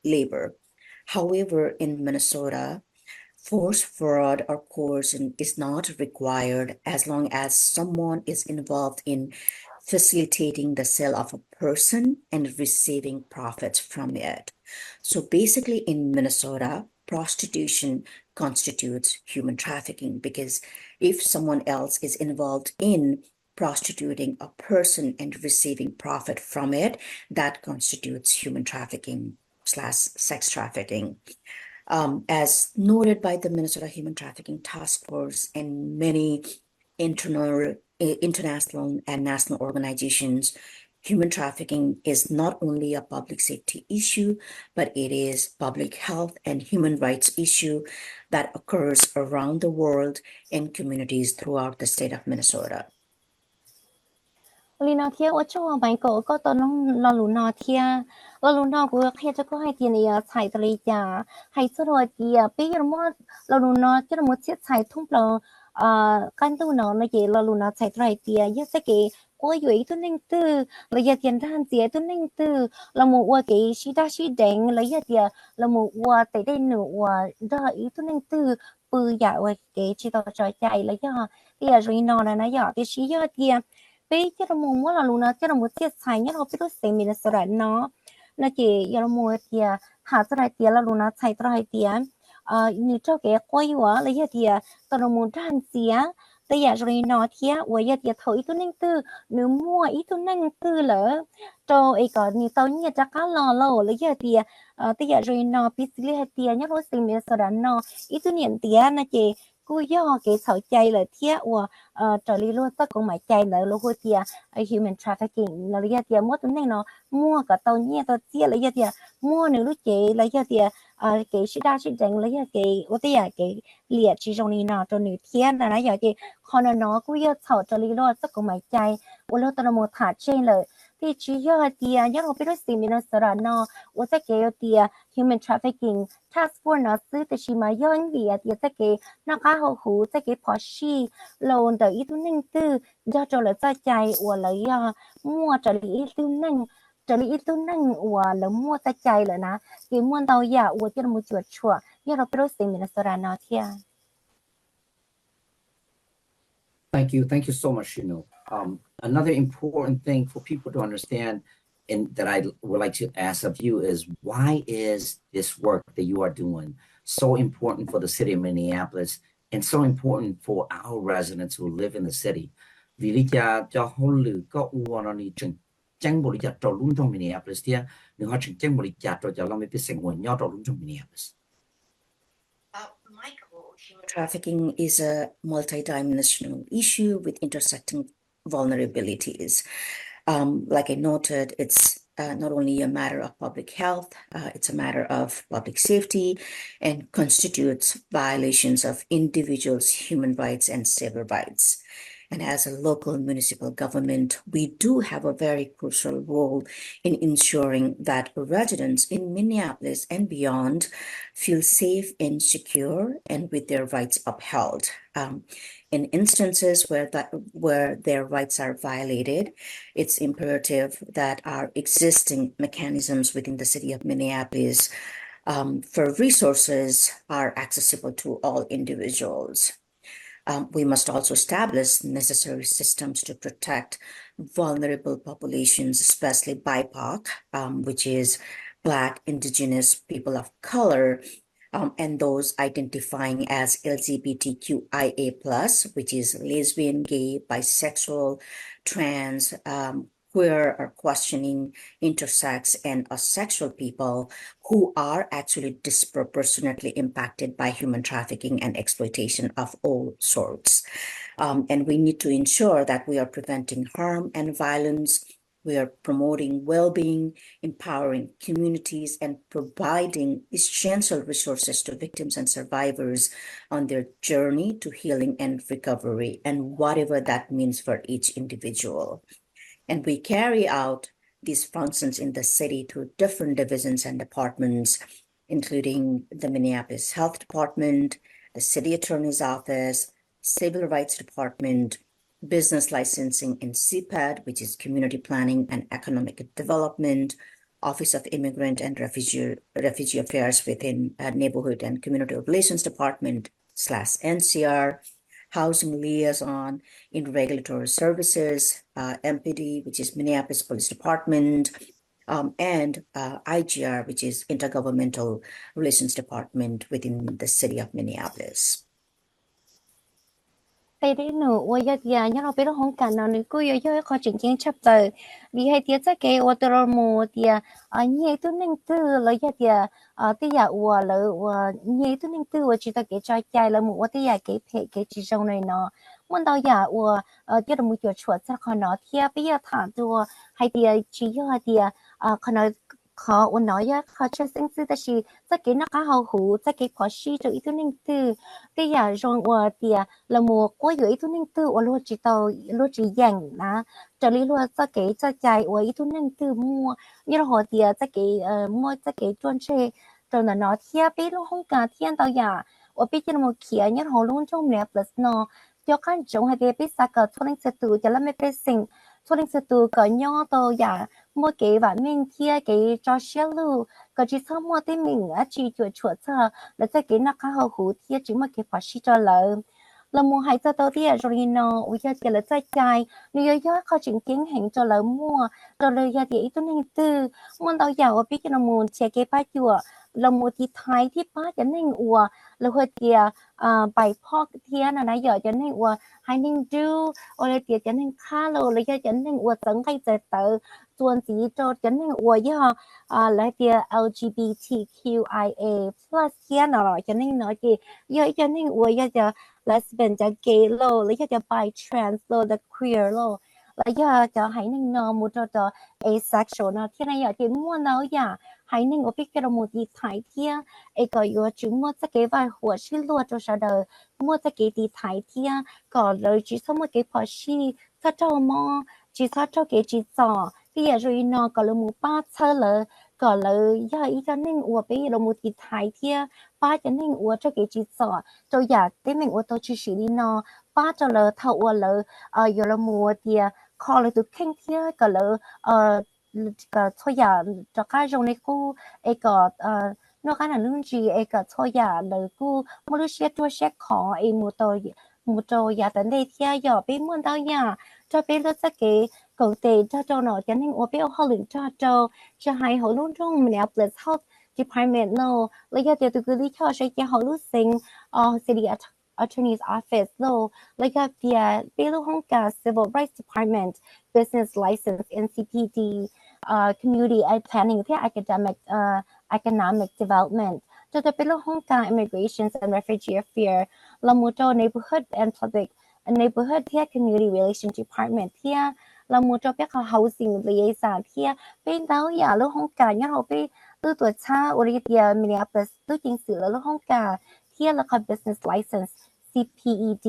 labor. However, in Minnesota, force, fraud, or coercion is not required as long as someone is involved in facilitating the sale of a person and receiving profits from it. So basically, in Minnesota, prostitution constitutes human trafficking because if someone else is involved in prostituting a person and receiving profit from it, that constitutes human trafficking / sex trafficking. As noted by the Minnesota Human Trafficking Task Force and many international and national organizations, human trafficking is not only a public safety issue, but it is public health and human rights issue that occurs around the world in communities throughout the state of Minnesota. Lina thia wa cho mai ko to nong lo lu na thia lo lu na ko khia cho ko hai ti ni ya chai tali ja hai so ro ti ya pe yer mo lo lu na cho mo chiết chai thung lo kan tu no na ke lo lu na chai trai ti ya se ke ko yui tu ning tu la ya tian ran ti tu ning tu la mo wa ke shi da shi deng la ya ti la mo wa te de nu wa da i tu ning tu pu ya wa ke chi to cho chai la ya ti ya ri no na ya ti shi ya ti bây giờ là mùng là luna giờ là một tiết sai nhá nó biết xem mình là nó chỉ giờ là một tiết hạ ra tiết là luna sai ra tiết như cho cái quay quá lấy giờ tiết tao là một tràn xía bây giờ rồi nó tiết và giờ tiết thổi tôi nên tư nếu mua ít tôi nên tư lỡ cho ấy có như tao như chắc cá lò lấy giờ tiết bây giờ rồi nó biết lấy tiết nhá nó xem mình nó ít tôi nhận tiết nó chỉ cô do cái sở chạy là thiết và trở lý luôn tất cũng mãi chạy là lúc kia human trafficking là lý do mua tuần này nó mua cả tàu nhẹ tàu chia lấy do mua nếu lúc chị lấy do cái sĩ đa sĩ đánh lấy do cái ô tê cái liệt chỉ trong này nó cho nữ thiết là nói giờ chị còn nó cô do sở trở lý luôn tất cũng mãi chạy và lúc tao một thả trên là thì chỉ do nhớ không biết gì mình nó sợ nó và cái human trafficking task force nó xử thì chỉ mà do những việc cái nó khá hậu hữu cái phó sĩ lâu đời ít nên tư do cho là ra chạy và lấy mua trở lý ít nên và lấy mua ra chạy là na cái mua tàu giả và cho một chuột chua nhớ không biết gì mình sợ nó thiệt. Thank you so much. Another important thing for people to understand and that I would like to ask of you is why is this work that you are doing so important for the city of Minneapolis and so important for our residents who live in the city? Vì lý do cho hôn lử có uo ni chẳng bộ lý do trò luôn trong Minneapolis thì nếu họ chẳng bộ lý do cho lòng biết sinh hoạt nhau trò luôn trong Minneapolis. Human trafficking is a multidimensional issue with intersecting vulnerabilities. Like I noted, it's not only a matter of public health, it's a matter of public safety and constitutes violations of individuals' human rights and civil rights. And as a local municipal government, we do have a very crucial role in ensuring that residents in Minneapolis and beyond feel safe and secure and with their rights upheld. In instances where their rights are violated, it's imperative that our existing mechanisms within the city of Minneapolis for resources are accessible to all individuals. We must also establish necessary systems to protect vulnerable populations, especially BIPOC, which is Black, Indigenous, people of color, and those identifying as LGBTQIA+, which is lesbian, gay, bisexual, trans, queer or questioning, intersex, and asexual people who are actually disproportionately impacted by human trafficking and exploitation of all sorts. And we need to ensure that we are preventing harm and violence. We are promoting well-being, empowering communities, and providing essential resources to victims and survivors on their journey to healing and recovery, and whatever that means for each individual. And we carry out these functions in the city through different divisions and departments, including the Minneapolis Health Department, the City Attorney's Office, Civil Rights Department, business licensing in CPAD, which is Community Planning and Economic Development, Office of Immigrant and Refugee Affairs within Neighborhood and Community Relations Department / NCR, Housing Liaison in Regulatory Services, MPD, which is Minneapolis Police Department, and IGR, which is Intergovernmental Relations Department within the city of Minneapolis. Tây đi nụ ua ya tia nhá nó biết nó không cần nó nữ cứ yo khó chỉnh chỉnh chấp tờ vì hay tia chắc cái ô tô mù tia nhẹ tu ninh tư lấy ya tia tia ua lỡ ua nhẹ tu ninh tư ua chỉ ta cái trai trai lỡ mù tia cái phê cái chỉ trong này nó muốn đâu ya ua tia là mù chuột chuột chắc khó nó tia bây giờ thẳng tua hay tia chỉ yo tia khó nó khó ua nói ya khó chơi sinh sư ta chỉ chắc cái nó cá hậu hủ chắc cái khó xí cho ít tu ninh tư tia rồi ua tia là mùa qua dưới thu ninh tư ở luôn chỉ tàu luôn chỉ dành na trở lý luôn cho cái cho chạy ở thu ninh tư mua như là họ tiệt cho cái mua cho cái chuyên chế rồi là nó thiệp biết luôn không cả thiên tàu giả ở biết trên một kia như họ luôn trong nẹp plus nó cho các chúng hay biết biết sao cả thu ninh tư cho làm mấy cái sinh thu ninh tư có nhau tàu giả mua cái và mình kia cái cho xe lưu có chỉ sau mua thì mình chỉ chuột chuột thôi là cho cái nó khá hậu hủ thiệt chỉ mà cái phát sĩ cho lợn là mua hai tờ tia rồi nó bây giờ là trái trái nếu giờ khó chỉnh kiến hình cho lỡ mua rồi lời giờ thì tôi nên từ muốn đâu giờ ở biết cái nó muốn che cái bát chùa là mua thì thái thì bát cho nên ua là hơi tia bài phò tia là nãy giờ cho nên ua hay nên do rồi tia cho nên khá lâu là giờ cho nên ua tấn hay giờ tự tuần gì cho nên ua giờ là tia LGBTQIA plus tia nào cho nên nói gì giờ cho nên ua giờ lesbian จะ gay โลแล้วจะ bi trans โล the queer โลแล้วจะให้นึงเนาะมุดจะ asexual เนาะที่ไหนอยากจะมั่วเนาะอย่าให้นึงว่าพี่กระมุดีไทยเที่ยไอ้ก็อยู่จุมั่วจะเก็บไว้หัวชื่อลัวจะเสดมั่วจะเก็บดีไทยเที่ยก็เลยจีสมมติเก็บพอชีถ้าเจ้ามอจีถ้าเจ้าเก็บจีจ่อที่อยากจะเนาะก็เลยมูป้าเธอเลยก็เลยย่าอีจะนึงอวบไปเรามุดีไทยเที่ยป้าจะนึงอวบจะเก็บจีจ่อจะอยากได้mìnhอวบตัวชื่อสีดีเนาะป้าจะเลยเท่าอวบเลยอยู่ละมัวเดียคอเลยตัวเข่งเที่ยก็เลยก็ช่วยอยากจะค่าตรงในกู้ไอ้ก็นอกจากนั้นเรื่องจีไอ้ก็ช่วยอยากเลยกู้ไม่รู้เช็ดตัวเช็ดของไอ้มูโตอยากแต่ในเที่ยอยากไปมั่วดาวอยากจะไปรู้สักเกก่อนเตะจะหน่อยจะนึงอวบไปเอาหัวหลึงจะให้หัวลุ่นตรงมันเอาเปลือกเข้า department เนาะแล้วก็เดี๋ยวตัวกูรีชอใช้จะหัวลุ่นสิงcity attorney's office เนาะแล้วก็เดี๋ยวไปรู้ห้องการ civil rights department business license NCPD community planning ที่ economic development จะไปรู้ห้องการ immigration and refugee affairs แล้วมูโต neighborhood and public neighborhood ที่ community relations department ที่เรามูจะไปเข้า housing liaison ที่เป็นดาวอย่าเรื่องของการเนี่ยเราไปตัวตัวชาโอริเดียมิเนียโพลิสตัวจริงสื่อแล้วเรื่องของการที่เราเข้า business license CPED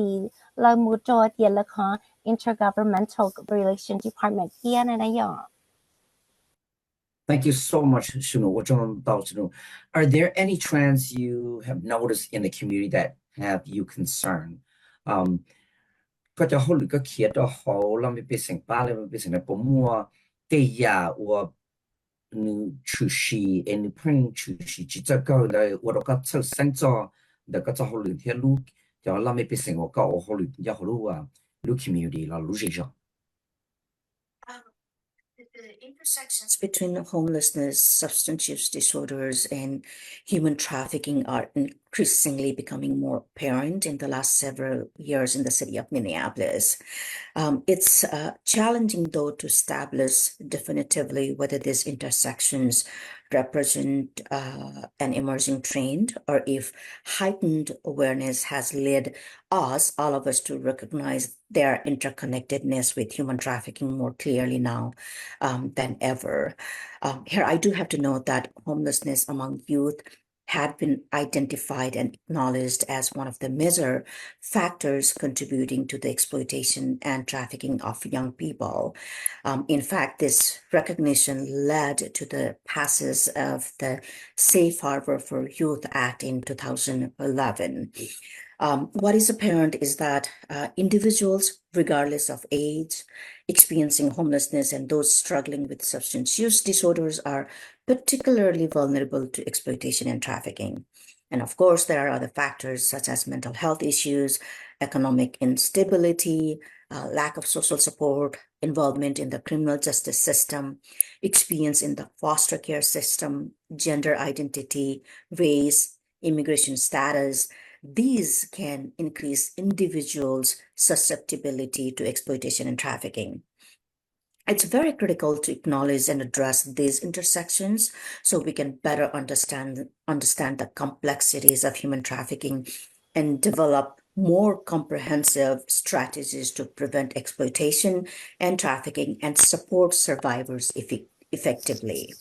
เรามูจะเดียแล้วค่ะ intergovernmental relation department ที่นั่นนะอย่าง Thank you so much, Shuno. Are there any trends you have noticed in the community that have you concerned? ก็จะ好个企业都好，那么变成巴了，变成了不摸对呀，我出席，你碰出席，只这个来，我都个出生做，那个做好两天路，就那么变成我搞好路，要好路啊，路 community 啦，路市上。The intersections between homelessness, substance use disorders, and human trafficking are increasingly becoming more apparent in the last several years in the city of Minneapolis. It's challenging, though, to establish definitively whether these intersections represent an emerging trend or if heightened awareness has led all of us to recognize their interconnectedness with human trafficking more clearly now than ever. Here, I do have to note that homelessness among youth had been identified and acknowledged as one of the major factors contributing to the exploitation and trafficking of young people. In fact, this recognition led to the passage of the Safe Harbor for Youth Act in 2011. What is apparent is that individuals, regardless of age, experiencing homelessness and those struggling with substance use disorders are particularly vulnerable to exploitation and trafficking. And of course, there are other factors such as mental health issues, economic instability, lack of social support, involvement in the criminal justice system, experience in the foster care system, gender identity, race, immigration status. These can increase individuals' susceptibility to exploitation and trafficking. It's very critical to acknowledge and address these intersections so we can better understand the complexities of human trafficking and develop more comprehensive strategies to prevent exploitation and trafficking and support survivors effectively.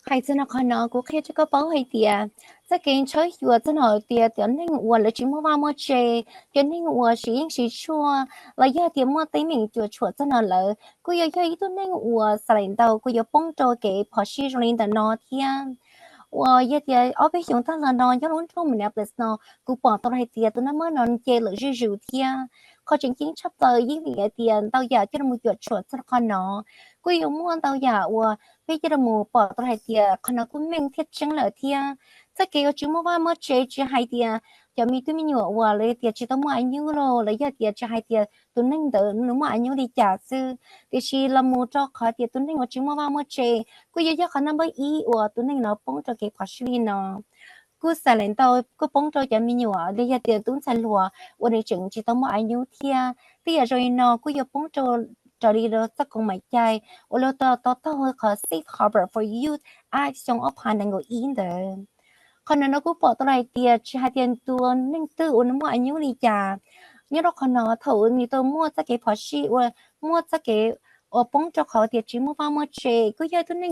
还真的可能，我看这个包黑点，这跟车有真好点，点那我了只么话么这，点那我是应是说，了要点么对面就说真的了，我要一度那我是领导，我要帮助给跑西中领的那天。我也点，我被用到了呢，要弄出门来不是呢，我帮到来点，都那么能接了日日天，เขาจริงๆชอบเลยยิ่งเหลียเตียนเตาอยากจะมูหยดฉวดสักคนเนาะกูอยู่ม่วนเตาอยากว่าไปจะมูปอดตัวไหนเตียคนนั้นกูเม่งเทียดจังเลยเทียจะเกี่ยวจุ่มว่าเมื่อเช้าจะให้เตียจะมีตัวมีหยวว่าเลยเตียจะต้องมาอายุโลเลยอยากเตียจะให้เตียตัวนั่งเดินหรือมาอายุดีจ่าซื้อเตียชีละมูจอขอเตียตัวนั่งว่าจุ่มว่าเมื่อเช้ากูอยากขนาดไม่อีว่าตัวนั่งเนาะป้องจะเก็บผักชีเนาะกูใส่เลนตัวกูป้องจะจะมีหยวเลยอยากเตียตุ้งใส่หลัววันนี้จึงจะต้องมาอายุเทียเตียrồiเนาะกูอยากป้องจะtrở đi đó tất cả mọi trái, ở đó tôi có safe harbor for youth, ai trong ấp hành đang ngồi yên đó. Còn nó cũng bỏ tôi lại tiền, chỉ hai tiền tuôn nên tự nó mua anh đi trả, nhớ đó còn nó thử thì tôi mua cho cái phở xì, mua cho cái ở bông cho họ tiền chỉ mua vào mua chế, cứ giờ tôi nên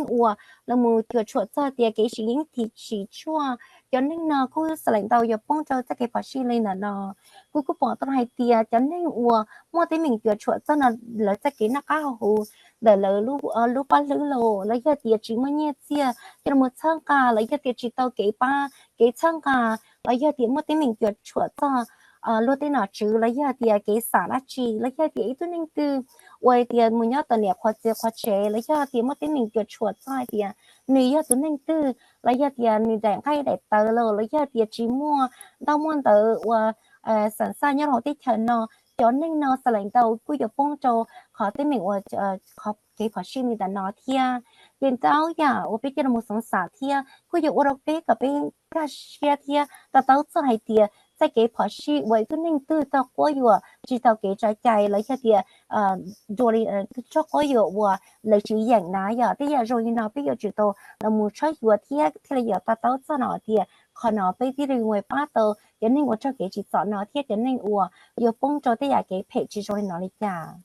là mua tiền chuột cho tiền cái gì thì chỉ chua, cho nên nó cứ sẽ lãnh đạo giờ bông cho cái phở xì lên là nó. Cô cứ bỏ tôi hai tia cho nên mua tới mình tuyệt chuột cho là cái nó cao hồ để là lúc ba lưỡi lồ lấy cái tia chỉ mới nhẹ tia cho một chân cả lấy cái tia chỉ tao cái chân cả lấy cái tia mua tới mình tuyệt chuột cho lúc tới nào chứ lấy cái tia cái xả lá chi lấy cái tia ít nên từ quay tia muốn nhớ tao nẹp khoa chế lấy cái tia mua tới mình tuyệt chuột cho hai tia nỉ cái nên từ lấy cái tia nỉ đèn hay để tờ lồ lấy cái tia chỉ mua tao mua tờ sẵn sàng nhớ họ tích thần nó cho nên nó sẽ lãnh đạo quy được phong trào khó tới mình khó cái khó xin người ta nói thia hiện tao ya ở bên kia là một sống xã thia quy được ở đâu bên cả bên cả xe thia ta tao sẽ hay thia tại cái khó xin vậy cứ nên từ tao cóอยู่chỉ tao cái trái trái lấy cái thia rồi cho cóอยู่ว่าlấy chữ dạng ná ya bây giờ rồi nó bây giờ chỉ tao là một tráiอยู่thia thì là giờ ta tao sẽ nói thia còn nó bây giờ người ba tao cho nên我这给只找那天就nên有帮助的也给配置在哪里呀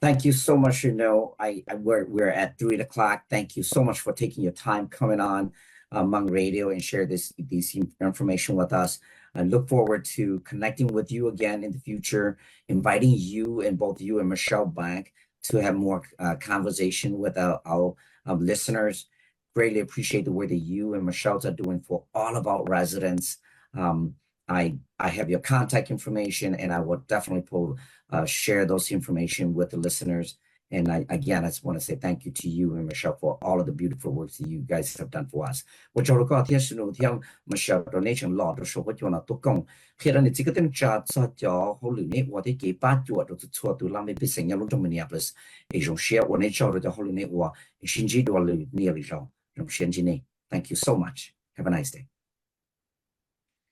Thank you so much. We're at 3:00. Thank you so much for taking your time coming on Hmong Radio and share this information with us. I look forward to connecting with you again in the future, inviting you and both you and Michelle back to have more conversation with our listeners. Greatly appreciate the work that you and Michelle are doing for all of our residents. I have your contact information, and I will definitely share those information with the listeners. And I just want to say thank you to you and Michelle for all of the beautiful work that you guys have done for us. 我找了个天使呢，听 Michelle donation 老的时候，我就拿多讲，khi đó你这个等价差叫好里呢，我的给把脚都是错都让你被生意弄这么年不是，一种些我那找了叫好里呢，我星期多了你了找。Thank you so much. Have a nice day.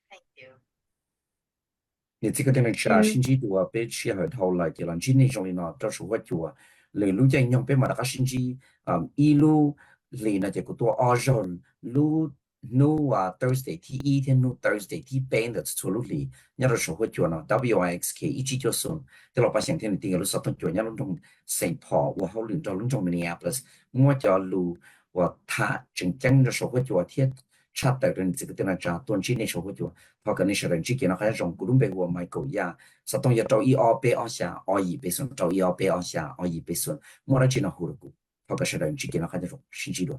Thank you. 你这个等下星期多被吃很头来的了，今年中呢，到时候我就来路在用被嘛那个星期一路来那这个多20路 Thursday 第一天路 Thursday 第8的出路里，那到时候就呢 WIXK 一直就送，的老百姓天的定个路上头就那种 Saint Paul 我好领到那种 Minneapolis 我叫路。我他真的时候就贴差的人这个的那家短期的时候就他跟那些人之间呢还是用古龙被我买狗呀，是当要找一二倍二下二一倍顺，找一二倍二下二一倍顺，我来见到好了股，他跟些人之间呢还是用星期多。